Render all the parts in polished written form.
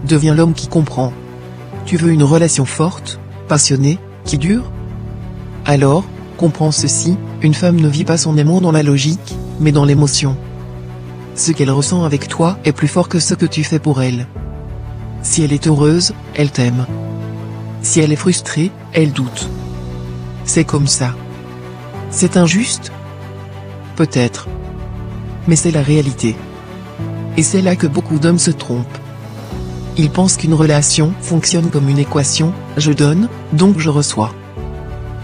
deviens l'homme qui comprend. Tu veux une relation forte, passionnée, qui dure? Alors, comprends ceci, une femme ne vit pas son amour dans la logique, mais dans l'émotion. Ce qu'elle ressent avec toi est plus fort que ce que tu fais pour elle. Si elle est heureuse, elle t'aime. Si elle est frustrée, elle doute. C'est comme ça. C'est injuste? Peut-être. Mais c'est la réalité. Et c'est là que beaucoup d'hommes se trompent. Ils pensent qu'une relation fonctionne comme une équation, je donne, donc je reçois.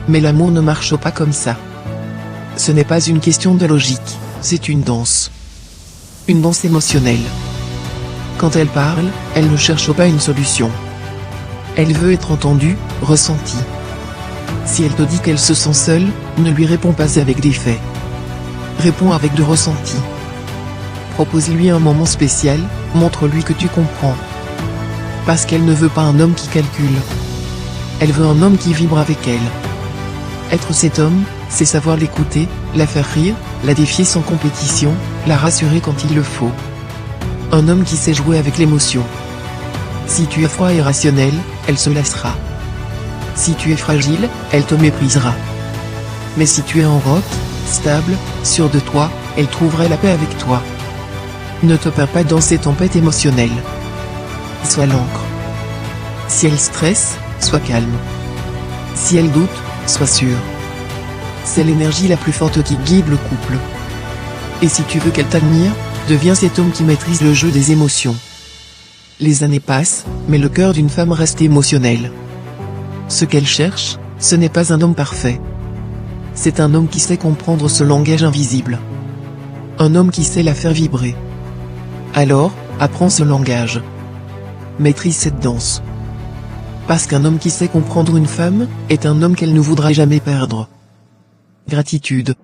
Mais l'amour ne marche pas comme ça. Ce n'est pas une question de logique, c'est une danse. Une danse émotionnelle. Quand elle parle, elle ne cherche pas une solution. Elle veut être entendue, ressentie. Si elle te dit qu'elle se sent seule, ne lui réponds pas avec des faits. Réponds avec de ressenti. Propose-lui un moment spécial, montre-lui que tu comprends. Parce qu'elle ne veut pas un homme qui calcule. Elle veut un homme qui vibre avec elle. Être cet homme, c'est savoir l'écouter, la faire rire, la défier sans compétition, la rassurer quand il le faut. Un homme qui sait jouer avec l'émotion. Si tu es froid et rationnel, elle se lassera. Si tu es fragile, elle te méprisera. Mais si tu es en roc, stable, sûr de toi, elle trouverait la paix avec toi. Ne te perds pas dans ces tempêtes émotionnelles. Sois l'encre. Si elle stresse, sois calme. Si elle doute, sois sûr. C'est l'énergie la plus forte qui guide le couple. Et si tu veux qu'elle t'admire, deviens cet homme qui maîtrise le jeu des émotions. Les années passent, mais le cœur d'une femme reste émotionnel. Ce qu'elle cherche, ce n'est pas un homme parfait. C'est un homme qui sait comprendre ce langage invisible. Un homme qui sait la faire vibrer. Alors, apprends ce langage. Maîtrise cette danse. Parce qu'un homme qui sait comprendre une femme, est un homme qu'elle ne voudra jamais perdre. Gratitude.